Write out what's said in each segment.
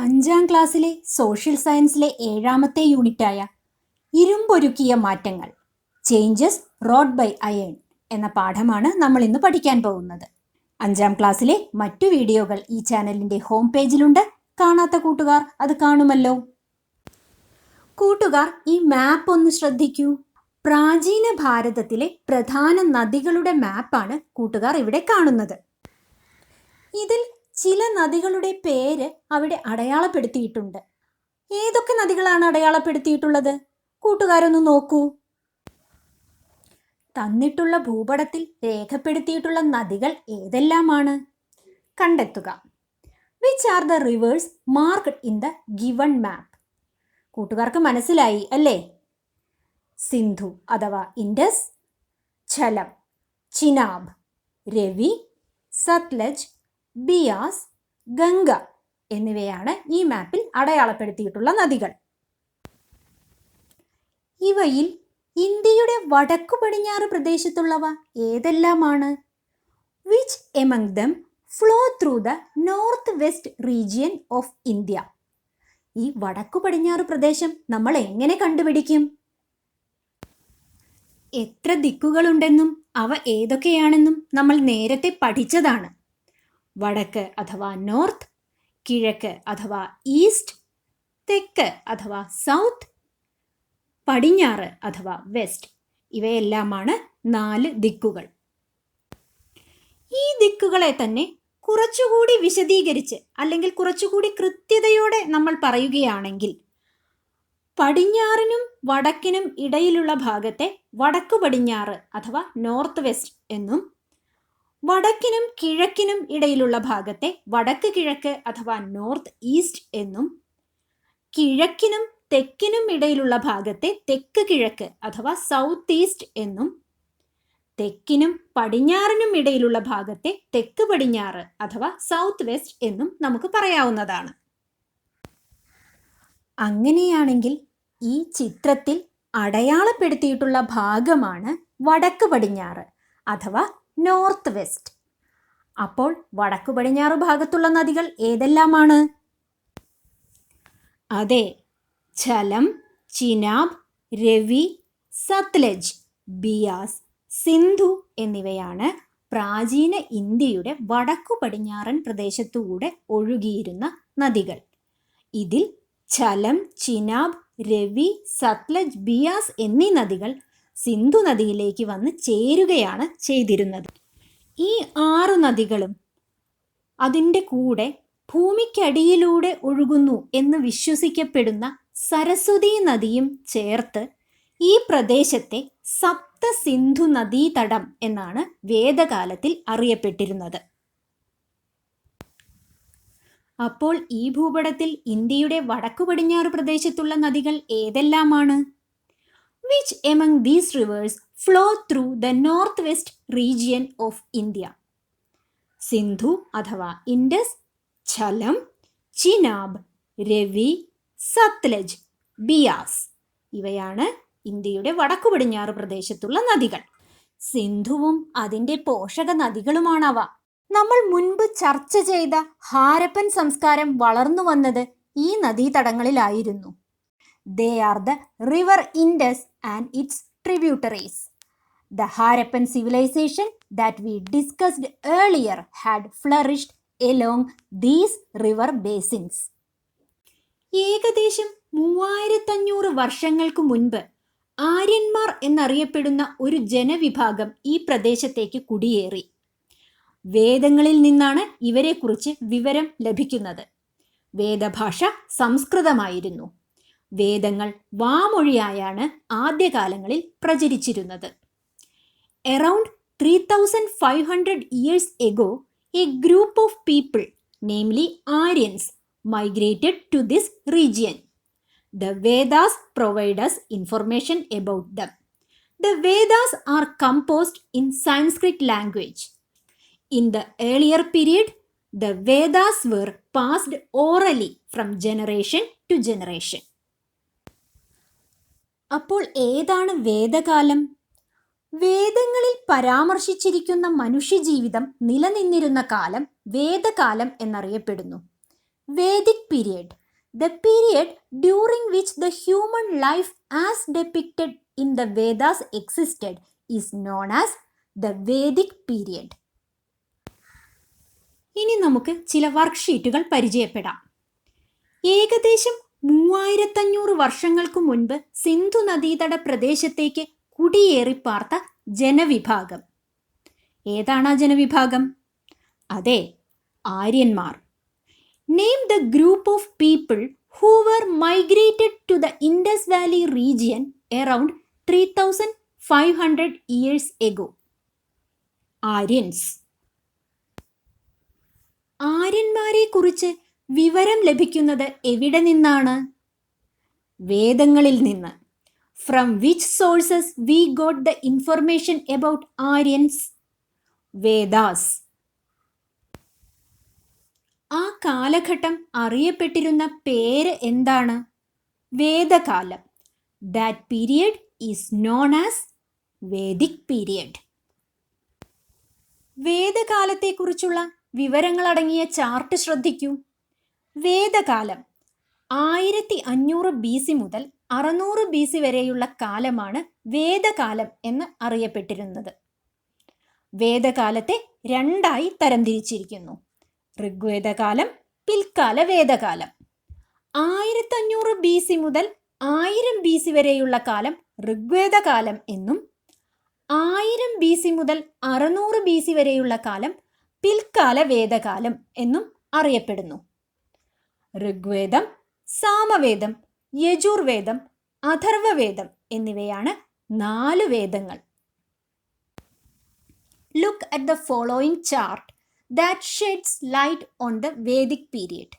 അഞ്ചാം ക്ലാസ്സിലെ സോഷ്യൽ സയൻസിലെ 7ാമത്തെ യൂണിറ്റായ ഇരുമ്പൊരുക്കിയ മാറ്റങ്ങൾ ചേഞ്ചസ് റോഡ് ബൈ അയൺ എന്ന പാഠമാണ് നമ്മൾ ഇന്ന് പഠിക്കാൻ പോകുന്നത്. 5ാം ക്ലാസ്സിലെ മറ്റു വീഡിയോകൾ ഈ ചാനലിൻ്റെ ഹോം പേജിലുണ്ട്. കാണാത്ത കൂട്ടുകാർ അത് കാണുമല്ലോ. കൂട്ടുകാർ, ഈ മാപ്പ് ഒന്ന് ശ്രദ്ധിക്കൂ. പ്രാചീന ഭാരതത്തിലെ പ്രധാന നദികളുടെ മാപ്പാണ് കൂട്ടുകാർ ഇവിടെ കാണുന്നത്. ഇതിൽ ചില നദികളുടെ പേര് അവിടെ അടയാളപ്പെടുത്തിയിട്ടുണ്ട്. ഏതൊക്കെ നദികളാണ് അടയാളപ്പെടുത്തിയിട്ടുള്ളത്? കൂട്ടുകാരൊന്ന് നോക്കൂ. തന്നിട്ടുള്ള ഭൂപടത്തിൽ രേഖപ്പെടുത്തിയിട്ടുള്ള നദികൾ ഏതെല്ലാമാണ്? കണ്ടെത്തുക. Which are the rivers marked in the given map? കൂട്ടുകാർക്ക് മനസ്സിലായി അല്ലേ? സിന്ധു അഥവാ ഇൻഡസ്, ഝലം, ചിനാബ്, രവി, സത്ലജ്, ബിയാസ്, ഗംഗ എന്നിവയാണ് ഈ മാപ്പിൽ അടയാളപ്പെടുത്തിയിട്ടുള്ള നദികൾ. ഇവയിൽ ഇന്ത്യയുടെ വടക്കു പടിഞ്ഞാറ് പ്രദേശത്തുള്ളവ ഏതെല്ലാമാണ്? Which among them flow through the north west region of India? ഈ വടക്കു പടിഞ്ഞാറ് പ്രദേശം നമ്മൾ എങ്ങനെ കണ്ടുപിടിക്കും? എത്ര ദിക്കുകളുണ്ടെന്നും അവ ഏതൊക്കെയാണെന്നും നമ്മൾ നേരത്തെ പഠിച്ചതാണ്. വടക്ക് അഥവാ നോർത്ത്, കിഴക്ക് അഥവാ ഈസ്റ്റ്, തെക്ക് അഥവാ സൗത്ത്, പടിഞ്ഞാറ് അഥവാ വെസ്റ്റ്. ഇവയെല്ലാമാണ് 4 ദിക്കുകൾ. ഈ ദിക്കുകളെ തന്നെ കുറച്ചുകൂടി വിശദീകരിച്ച് അല്ലെങ്കിൽ കുറച്ചുകൂടി കൃത്യതയോടെ നമ്മൾ പറയുകയാണെങ്കിൽ, പടിഞ്ഞാറിനും വടക്കിനും ഇടയിലുള്ള ഭാഗത്തെ വടക്കു പടിഞ്ഞാറ് അഥവാ നോർത്ത് വെസ്റ്റ് എന്നും, വടക്കിനും കിഴക്കിനും ഇടയിലുള്ള ഭാഗത്തെ വടക്ക് കിഴക്ക് അഥവാ നോർത്ത് ഈസ്റ്റ് എന്നും, കിഴക്കിനും തെക്കിനും ഇടയിലുള്ള ഭാഗത്തെ തെക്ക് കിഴക്ക് അഥവാ സൗത്ത് ഈസ്റ്റ് എന്നും, തെക്കിനും പടിഞ്ഞാറിനും ഇടയിലുള്ള ഭാഗത്തെ തെക്ക് പടിഞ്ഞാറ് അഥവാ സൗത്ത് വെസ്റ്റ് എന്നും നമുക്ക് പറയാവുന്നതാണ്. അങ്ങനെയാണെങ്കിൽ ഈ ചിത്രത്തിൽ അടയാളപ്പെടുത്തിയിട്ടുള്ള ഭാഗമാണ് വടക്ക് പടിഞ്ഞാറ് അഥവാ നോർത്ത് വെസ്റ്റ്. അപ്പോൾ വടക്കു പടിഞ്ഞാറ് ഭാഗത്തുള്ള നദികൾ ഏതെല്ലാമാണ്? അതെ, ഝലം, ചിനാബ്, രവി, സത്ലജ്, ബിയാസ്, സിന്ധു എന്നിവയാണ് പ്രാചീന ഇന്ത്യയുടെ വടക്കു പടിഞ്ഞാറൻ പ്രദേശത്തുകൂടെ ഒഴുകിയിരുന്ന നദികൾ. ഇതിൽ ഝലം, ചിനാബ്, രവി, സത്ലജ്, ബിയാസ് എന്നീ നദികൾ സിന്ധു നദിയിലേക്ക് വന്ന് ചേരുകയാണ് ചെയ്തിരുന്നത്. ഈ 6 നദികളും അതിൻ്റെ കൂടെ ഭൂമിക്കടിയിലൂടെ ഒഴുകുന്നു എന്ന് വിശ്വസിക്കപ്പെടുന്ന സരസ്വതി നദിയും ചേർത്ത് ഈ പ്രദേശത്തെ സപ്ത സിന്ധു നദീതടം എന്നാണ് വേദകാലത്തിൽ അറിയപ്പെട്ടിരുന്നത്. അപ്പോൾ ഈ ഭൂപടത്തിൽ ഇന്ത്യയുടെ വടക്കു പടിഞ്ഞാറ് പ്രദേശത്തുള്ള നദികൾ ഏതെല്ലാമാണ്? Which among these rivers flow through the northwest region of India? Sindhu അഥവാ ഇൻഡസ്, ഝലം, ചിനാബ്, രവി, സത്ലജ്, ബിയാസ് ഇവയാണ് ഇന്ത്യയുടെ വടക്കു പടിഞ്ഞാറ് പ്രദേശത്തുള്ള നദികൾ. സിന്ധുവും അതിൻ്റെ പോഷക നദികളുമാണവ. നമ്മൾ മുൻപ് ചർച്ച ചെയ്ത ഹാരപ്പൻ സംസ്കാരം വളർന്നു വന്നത് ഈ നദീതടങ്ങളിലായിരുന്നു. They are the river Indus and its tributaries. The Harappan civilization that we discussed earlier had flourished along these river basins. ഏകദേശം 3500 വർഷങ്ങൾക്ക് മുൻപ് ആര്യന്മാർ എന്നറിയപ്പെടുന്ന ഒരു ജനവിഭാഗം ഈ പ്രദേശത്തേക്ക് കുടിയേറി. വേദങ്ങളിൽ നിന്നാണ് ഇവരെക്കുറിച്ച് വിവരം ലഭിക്കുന്നത്. വേദഭാഷ സംസ്കൃതമായിരുന്നു. വേദങ്ങൾ വാമൊഴിയായാണ് ആദ്യകാലങ്ങളിൽ പ്രചരിച്ചിരുന്നത്. Around 3500 years ago, a group of people, namely Aryans, migrated to this region. The Vedas provide us information about them. The Vedas are composed in Sanskrit language. In the earlier period, the Vedas were passed orally from generation to generation. അപ്പോൾ ഏതാണ് വേദകാലം? വേദങ്ങളിൽ പരാമർശിച്ചിരിക്കുന്ന മനുഷ്യജീവിതം നിലനിന്നിരുന്ന കാലം വേദകാലം എന്നറിയപ്പെടുന്നു. Vedic period. The period during which the human life as depicted in the Vedas existed is known as the Vedic period. ഇനി നമുക്ക് ചില വർക്ക്ഷീറ്റുകൾ പരിചയപ്പെടാം. ഏകദേശം 3500 വർഷങ്ങൾക്ക് മുൻപ് സിന്ധു നദീതട പ്രദേശത്തേക്ക് കുടിയേറിപ്പാർത്ത ജനവിഭാഗം. ഏതാണ് ആ ജനവിഭാഗം? അതെ, ആര്യന്മാർ. Name the group of people who were migrated to the Indus Valley region around 3500 years ago. Aryans. ആര്യന്മാരെ കുറിച്ച് വിവരം ലഭിക്കുന്നത് എവിടെ നിന്നാണ്? വേദങ്ങളിൽ നിന്ന്. From which sources we got the information about Aryans? Vedas. ആ കാലഘട്ടം അറിയപ്പെട്ടിരുന്ന പേര് എന്താണ്? വേദകാലം. That period is known as Vedic period. വേദകാലത്തെക്കുറിച്ചുള്ള വിവരങ്ങളടങ്ങിയ ചാർട്ട് ശ്രദ്ധിക്കൂ. വേദകാലം 1500 BC മുതൽ 600 BC വരെയുള്ള കാലമാണ് വേദകാലം എന്ന് അറിയപ്പെട്ടിരുന്നത്. വേദകാലത്തെ രണ്ടായി തരംതിരിച്ചിരിക്കുന്നു: ഋഗ്വേദകാലം, പിൽക്കാല വേദകാലം. 1500 BC മുതൽ 1000 BC വരെയുള്ള കാലം ഋഗ്വേദകാലം എന്നും 1000 BC മുതൽ 600 BC വരെയുള്ള കാലം പിൽക്കാല വേദകാലം എന്നും അറിയപ്പെടുന്നു. ഋഗ്വേദം, സാമവേദം, യജുർവേദം, അഥർവവേദം എന്നിവയാണ് 4 വേദങ്ങൾ. Look at the following chart that sheds light on the Vedic period.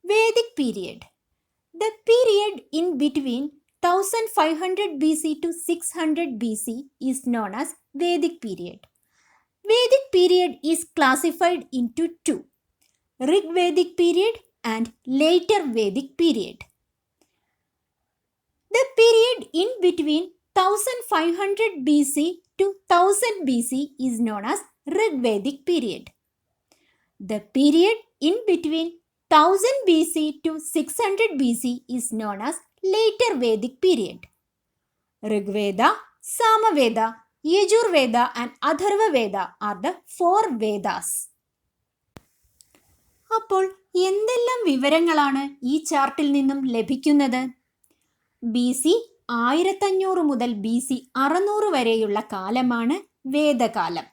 Vedic period. The period in between 1500 BC to 600 BC is known as Vedic period. Vedic period is classified into two: Rigvedic period and later Vedic period. The period in between 1500 BC to 1000 BC is known as Rigvedic period. The period in between 1000 BC to 600 BC is known as later Vedic period. Rigveda, Samaveda, Yajurveda and Atharvaveda are the 4 Vedas. അപ്പോൾ എന്തെല്ലാം വിവരങ്ങളാണ് ഈ ചാർട്ടിൽ നിന്നും ലഭിക്കുന്നത്? BC 1500 മുതൽ BC 600 വരെയുള്ള കാലമാണ് വേദകാലം.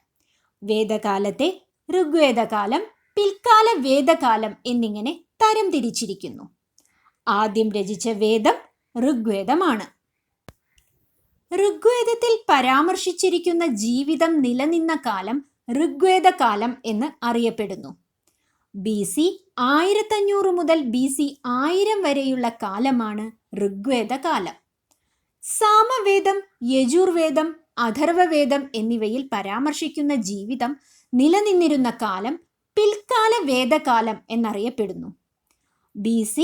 വേദകാലത്തെ ഋഗ്വേദകാലം, പിൽക്കാല വേദകാലം എന്നിങ്ങനെ തരംതിരിച്ചിരിക്കുന്നു. ആദ്യം രചിച്ച വേദം ഋഗ്വേദമാണ്. ഋഗ്വേദത്തിൽ പരാമർശിച്ചിരിക്കുന്ന ജീവിതം നിലനിന്ന കാലം ഋഗ്വേദകാലം എന്ന് അറിയപ്പെടുന്നു. BC 1500 മുതൽ BC 1000 വരെയുള്ള കാലമാണ് ഋഗ്വേദകാലം. സാമവേദം, യജുർവേദം, അഥർവവേദം എന്നിവയിൽ പരാമർശിക്കുന്ന ജീവിതം നിലനിന്നിരുന്ന കാലം പിൽക്കാല വേദകാലം എന്നറിയപ്പെടുന്നു. BC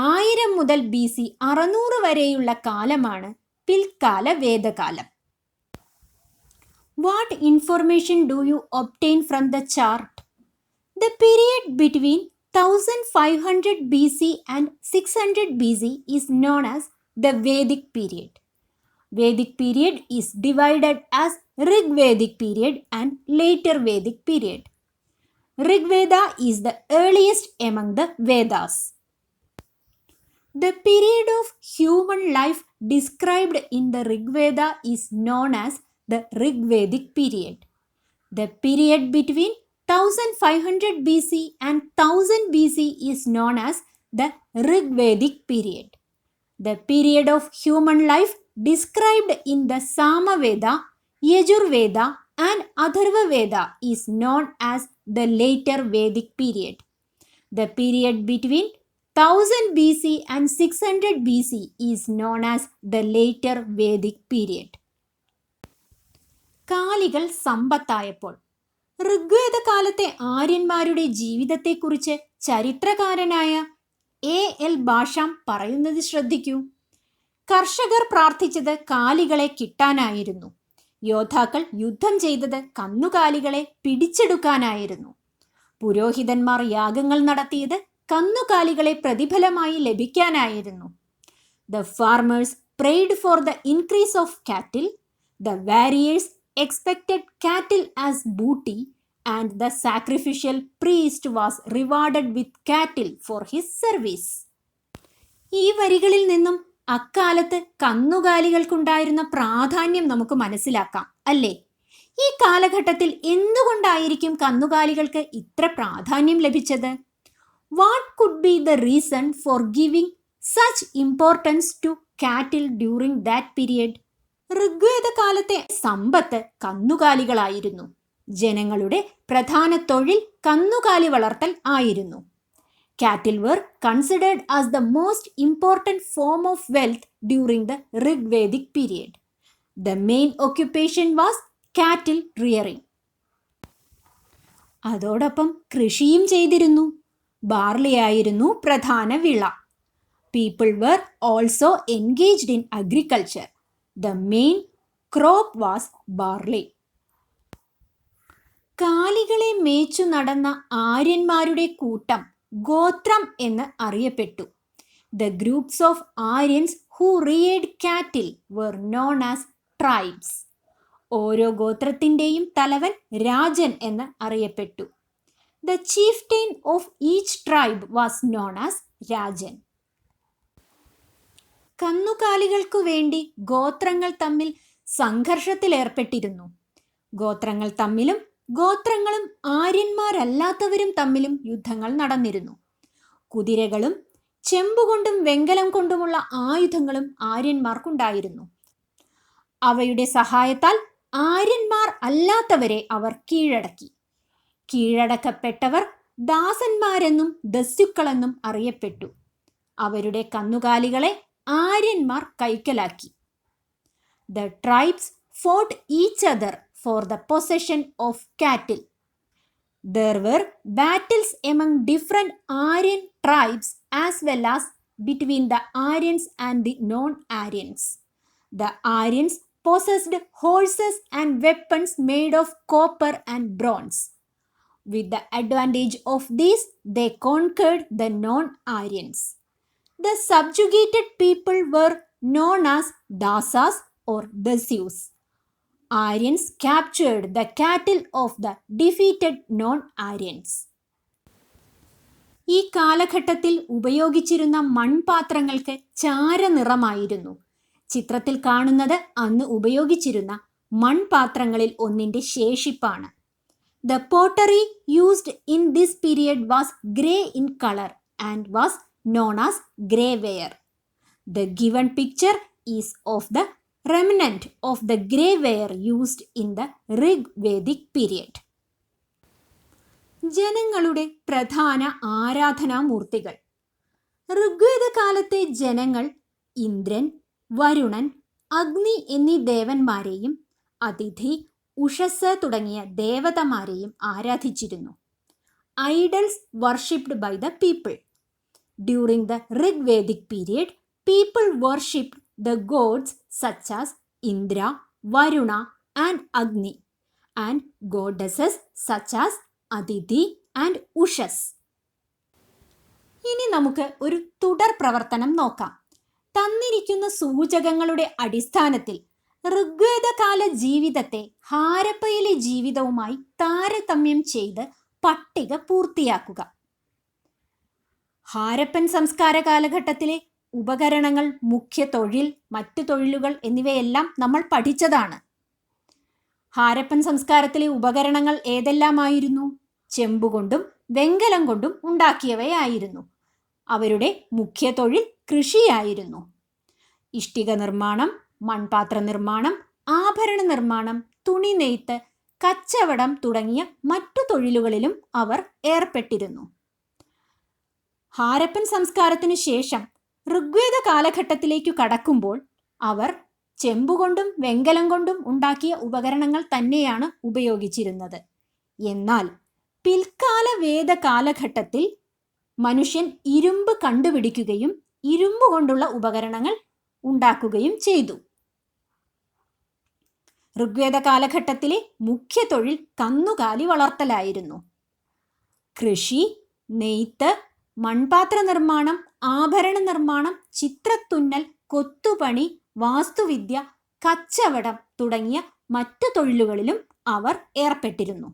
1000 മുതൽ BC 600 വരെയുള്ള കാലമാണ് പിൽക്കാല വേദകാലം. What information do you obtain from the chart? The period between 1500 BC and 600 BC is known as the Vedic period. Vedic period is divided as Rigvedic period and later Vedic period. Rigveda is the earliest among the Vedas. The period of human life described in the Rigveda is known as the Rigvedic period. The period between 1500 BC and 1000 BC is known as the Rigvedic period. The period of human life described in the Samaveda, Yajurveda and Atharvaveda is known as the later Vedic period. The period between 1000 BC and 600 BC is known as the later Vedic period. കാലികൾ സമ്പത്തായപ്പോൾ. Rigveda കാലത്തെ ആര്യന്മാരുടെ ജീവിതത്തെക്കുറിച്ച് ചരിത്രകാരനായ A.L. ഭാഷാം പറയുന്നത് ശ്രദ്ധിക്കൂ. കർഷകർ പ്രാർത്ഥിച്ചത് കാലികളെ കിട്ടാനായിരുന്നു. യോദ്ധാക്കൾ യുദ്ധം ചെയ്തത് കന്നുകാലികളെ പിടിച്ചെടുക്കാനായിരുന്നു. പുരോഹിതന്മാർ യാഗങ്ങൾ നടത്തിയത് കന്നുകാലികളെ പ്രതിഫലമായി ലഭിക്കാനായിരുന്നു. The farmers prayed for the increase of cattle. The warriors expected cattle as booty, and the sacrificial priest was rewarded with cattle for his service. ഈ വരികളിൽ നിന്നും അക്കാലത്ത് കന്നുകാലികൾക്കുണ്ടായിരുന്ന പ്രാധാന്യം നമുക്ക് മനസ്സിലാക്കാം, അല്ലേ? ഈ കാലഘട്ടത്തിൽ എന്തുകൊണ്ടായിരിക്കും കന്നുകാലികൾക്ക് ഇത്ര പ്രാധാന്യം ലഭിച്ചത്? What could be the reason for giving such importance to cattle during that period? Rigveda കാലത്തെ സമ്പത്ത് കന്നുകാലികളായിരുന്നു. ജനങ്ങളുടെ പ്രധാന തൊഴിൽ കന്നുകാലി വളർത്തൽ ആയിരുന്നു. Cattle were considered as the most important form of wealth during the Rigvedic period. The main occupation was cattle rearing. അതോടൊപ്പം കൃഷിയും ചെയ്തിരുന്നു. ബാർലി ആയിരുന്നു പ്രധാന വിള. People were also engaged in agriculture. The main crop was barley. കാലികളെ മേച്ചു നടന്ന ആര്യന്മാരുടെ കൂട്ടം ഗോത്രം എന്ന് അറിയപ്പെട്ടു. The groups of Aryans who reared cattle were known as tribes. ഓരോ ഗോത്രത്തിൻ്റെയും തലവൻ രാജൻ എന്ന് അറിയപ്പെട്ടു. The chieftain of each tribe was known as Rajan. കന്നുകാലികൾക്കു വേണ്ടി ഗോത്രങ്ങൾ തമ്മിൽ സംഘർഷത്തിലേർപ്പെട്ടിരുന്നു. ഗോത്രങ്ങൾ തമ്മിലും ഗോത്രങ്ങളും ആര്യന്മാരല്ലാത്തവരും തമ്മിലും യുദ്ധങ്ങൾ നടന്നിരുന്നു. കുതിരകളും ചെമ്പുകൊണ്ടും വെങ്കലം കൊണ്ടുമുള്ള ആയുധങ്ങളും ആര്യന്മാർക്കുണ്ടായിരുന്നു. അവയുടെ സഹായത്താൽ ആര്യന്മാർ അല്ലാത്തവരെ അവർ കീഴടക്കി. കീഴടക്കപ്പെട്ടവർ ദാസന്മാരെന്നും ദസ്യുക്കളെന്നും അറിയപ്പെട്ടു. അവരുടെ കന്നുകാലികളെ ആര്യന്മാർ കൈക്കലാക്കി. The tribes fought each other for the possession of cattle. There were battles among different Aryan tribes as well as between the Aryans and the non-Aryans. The Aryans possessed horses and weapons made of copper and bronze. With the advantage of these, they conquered the non-Aryans. The subjugated people were known as Dasas or Dasyus. Aryans captured the cattle of the defeated non-Aryans. ഈ കാലഘട്ടത്തിൽ ഉപയോഗിച്ചിരുന്ന മൺപാത്രങ്ങൾക്ക് ചാരനിറമായിരുന്നു. ചിത്രത്തിൽ കാണുന്നത് അന്ന് ഉപയോഗിച്ചിരുന്ന മൺപാത്രങ്ങളിൽ ഒന്നിൻ്റെ ശേഷിപ്പാണ്. The pottery used in this period was grey in color and was known as greyware. The given picture is of the remnant of the greyware used in the Rigvedic period. ജനങ്ങളുടെ പ്രധാന ആരാധനാമൂർത്തികൾ. ഋഗ്വേദ കാലത്തെ ജനങ്ങൾ ഇന്ദ്രൻ, വരുണൻ, അഗ്നി എന്നീ ദേവന്മാരെയും അതിഥി, ഉഷസ് തുടങ്ങിയ ദേവതമാരെയും ആരാധിച്ചിരുന്നു. Idols worshipped by the people. During the Rigvedic period, people worshipped the gods such as Indra, Varuna and Agni, and goddesses such as Aditi and Ushas. ഇനി നമുക്ക് ഒരു തുടർ പ്രവർത്തനം നോക്കാം. തന്നിരിക്കുന്ന സൂചകങ്ങളുടെ അടിസ്ഥാനത്തിൽ ഋഗ്വേദകാല ജീവിതത്തെ ഹാരപ്പയിലെ ജീവിതവുമായി താരതമ്യം ചെയ്ത് പട്ടിക പൂർത്തിയാക്കുക. ഹാരപ്പൻ സംസ്കാര കാലഘട്ടത്തിലെ ഉപകരണങ്ങൾ, മുഖ്യ തൊഴിൽ, മറ്റു തൊഴിലുകൾ എന്നിവയെല്ലാം നമ്മൾ പഠിച്ചതാണ്. ഹാരപ്പൻ സംസ്കാരത്തിലെ ഉപകരണങ്ങൾ ഏതെല്ലാമായിരുന്നു? ചെമ്പുകൊണ്ടും വെങ്കലം കൊണ്ടും ഉണ്ടാക്കിയവയായിരുന്നു. അവരുടെ മുഖ്യ തൊഴിൽ കൃഷിയായിരുന്നു. ഇഷ്ടിക നിർമ്മാണം, മൺപാത്ര നിർമ്മാണം, ആഭരണ നിർമ്മാണം, തുണി നെയ്ത്ത്, കച്ചവടം തുടങ്ങിയ മറ്റു തൊഴിലുകളിലും അവർ ഏർപ്പെട്ടിരുന്നു. ഹാരപ്പൻ സംസ്കാരത്തിനു ശേഷം ഋഗ്വേദ കാലഘട്ടത്തിലേക്കു കടക്കുമ്പോൾ അവർ ചെമ്പുകൊണ്ടും വെങ്കലം കൊണ്ടും ഉണ്ടാക്കിയ ഉപകരണങ്ങൾ തന്നെയാണ് ഉപയോഗിച്ചിരുന്നത്. എന്നാൽ പിൽക്കാല വേദ കാലഘട്ടത്തിൽ മനുഷ്യൻ ഇരുമ്പ് കണ്ടുപിടിക്കുകയും ഇരുമ്പ് കൊണ്ടുള്ള ഉപകരണങ്ങൾ ഉണ്ടാക്കുകയും ചെയ്തു. ഋഗ്വേദ കാലഘട്ടത്തിലെ മുഖ്യ തൊഴിൽ കന്നുകാലി വളർത്തലായിരുന്നു. കൃഷി, നെയ്ത്ത്, മൺപാത്ര നിർമ്മാണം, ആഭരണ നിർമ്മാണം, ചിത്രത്തുന്നൽ, കൊത്തുപണി, വാസ്തുവിദ്യ, കച്ചവടം തുടങ്ങിയ മറ്റു തൊഴിലുകളിലും അവർ ഏർപ്പെട്ടിരുന്നു.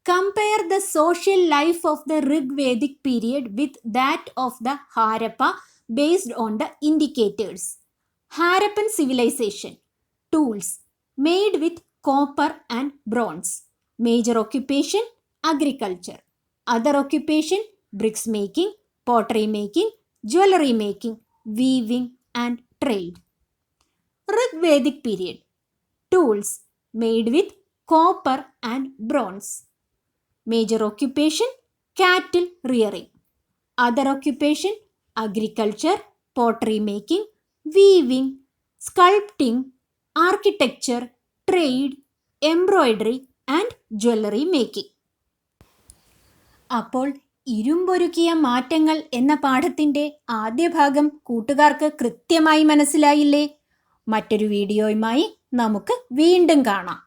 Compare the social life of the Rigvedic period with that of the Harappa based on the indicators. Harappan civilization. Tools made with copper and bronze. Major occupation agriculture. Other occupation bricks making, pottery making, jewelry making, weaving and trade. Rigvedic period. Tools made with copper and bronze. Major occupation cattle rearing. Other occupation agriculture, pottery making, weaving, sculpting, architecture, trade, embroidery and jewelry making. അപ്പോൾ ഇരുമ്പൊരുക്കിയ മാറ്റങ്ങൾ എന്ന പാഠത്തിൻ്റെ ആദ്യ ഭാഗം കൂട്ടുകാർക്ക് കൃത്യമായി മനസ്സിലായില്ലേ? മറ്റൊരു വീഡിയോയുമായി നമുക്ക് വീണ്ടും കാണാം.